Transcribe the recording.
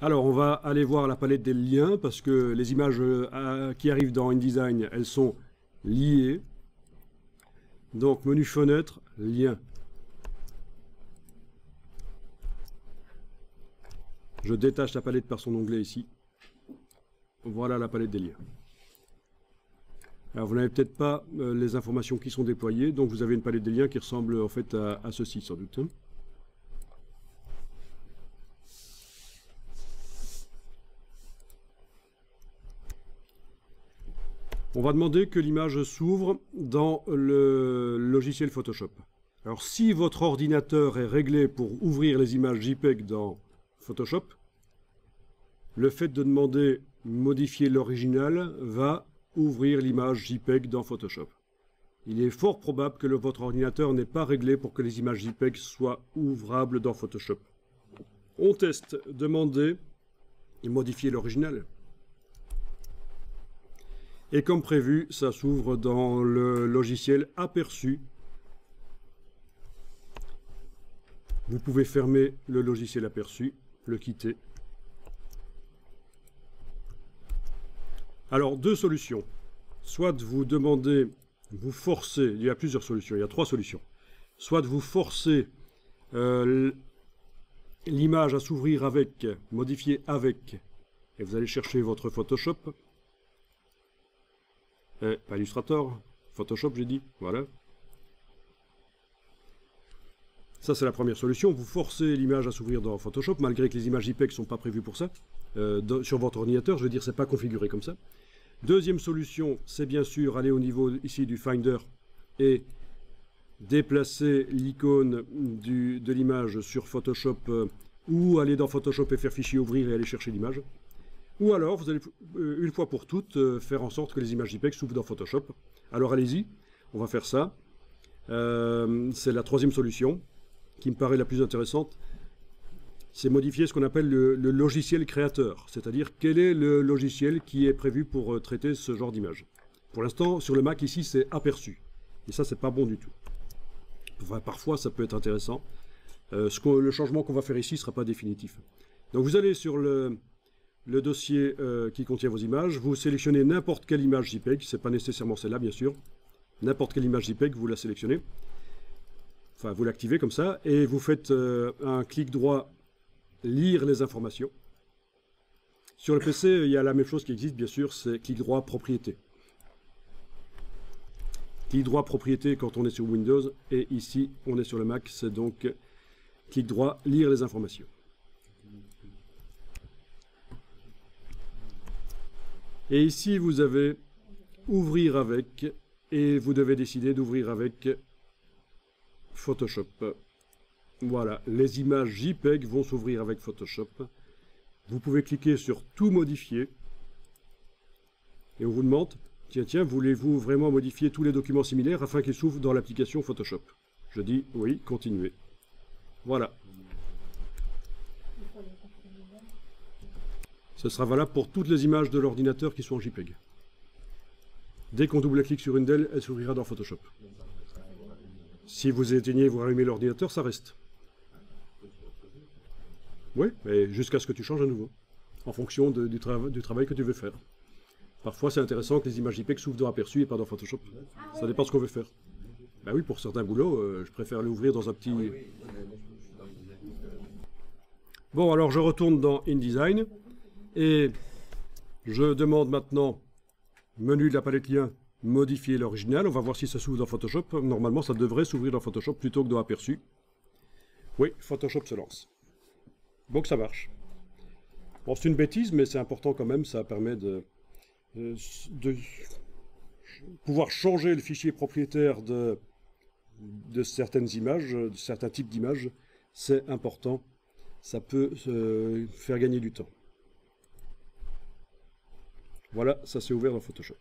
Alors, on va aller voir la palette des liens, parce que les images qui arrivent dans InDesign, elles sont liées. Donc, menu fenêtre, lien. Je détache la palette par son onglet ici. Voilà la palette des liens. Alors, vous n'avez peut-être pas les informations qui sont déployées, donc vous avez une palette des liens qui ressemble en fait à ceci, sans doute. On va demander que l'image s'ouvre dans le logiciel Photoshop. Alors, si votre ordinateur est réglé pour ouvrir les images JPEG dans Photoshop, le fait de demander modifier l'original va ouvrir l'image JPEG dans Photoshop. Il est fort probable que votre ordinateur n'est pas réglé pour que les images JPEG soient ouvrables dans Photoshop. On teste, demander et modifier l'original. Et comme prévu, ça s'ouvre dans le logiciel Aperçu. Vous pouvez fermer le logiciel Aperçu, le quitter. Alors, deux solutions. Soit vous demandez, vous forcez, il y a plusieurs solutions, il y a trois solutions. Soit vous forcez l'image à s'ouvrir avec, modifier avec, et vous allez chercher votre Photoshop. Pas Illustrator, Photoshop j'ai dit, voilà. Ça c'est la première solution, vous forcez l'image à s'ouvrir dans Photoshop, malgré que les images JPEG ne sont pas prévues pour ça. Sur votre ordinateur, je veux dire, c'est pas configuré comme ça. Deuxième solution, c'est bien sûr aller au niveau ici du Finder et déplacer l'icône de l'image sur Photoshop ou aller dans Photoshop et faire fichier ouvrir et aller chercher l'image. Ou alors, vous allez une fois pour toutes faire en sorte que les images JPEG s'ouvrent dans Photoshop. Alors allez-y, on va faire ça. C'est la troisième solution qui me paraît la plus intéressante. C'est modifier ce qu'on appelle le logiciel créateur, c'est-à-dire quel est le logiciel qui est prévu pour traiter ce genre d'image. Pour l'instant, sur le Mac ici, c'est Aperçu. Et ça, c'est pas bon du tout. Enfin, parfois, ça peut être intéressant. Le changement qu'on va faire ici ne sera pas définitif. Donc vous allez sur le dossier qui contient vos images, vous sélectionnez n'importe quelle image JPEG, c'est pas nécessairement celle-là bien sûr, n'importe quelle image JPEG, vous la sélectionnez, enfin vous l'activez comme ça, et vous faites un clic droit, lire les informations. Sur le PC, il y a la même chose qui existe bien sûr, c'est clic droit propriété. Clic droit propriété quand on est sur Windows, et ici on est sur le Mac, c'est donc clic droit, lire les informations. Et ici, vous avez ouvrir avec, et vous devez décider d'ouvrir avec Photoshop. Voilà, les images JPEG vont s'ouvrir avec Photoshop. Vous pouvez cliquer sur tout modifier. Et on vous demande, tiens, voulez-vous vraiment modifier tous les documents similaires afin qu'ils s'ouvrent dans l'application Photoshop? Je dis oui, continuez. Voilà. Ce sera valable pour toutes les images de l'ordinateur qui sont en JPEG. Dès qu'on double-clique sur une d'elles, elle s'ouvrira dans Photoshop. Si vous éteignez et vous rallumez l'ordinateur, ça reste. Oui, mais jusqu'à ce que tu changes à nouveau, en fonction du travail que tu veux faire. Parfois, c'est intéressant que les images JPEG s'ouvrent dans Aperçu et pas dans Photoshop. Ça dépend de ce qu'on veut faire. Ben oui, pour certains boulots, je préfère l'ouvrir dans un petit... Bon, alors je retourne dans InDesign. Et je demande maintenant, menu de la palette lien, modifier l'original. On va voir si ça s'ouvre dans Photoshop. Normalement, ça devrait s'ouvrir dans Photoshop plutôt que dans Aperçu. Oui, Photoshop se lance. Bon, que ça marche. Bon, c'est une bêtise, mais c'est important quand même. Ça permet de pouvoir changer le fichier propriétaire de certaines images, de certains types d'images. C'est important. Ça peut faire gagner du temps. Voilà, ça s'est ouvert dans Photoshop.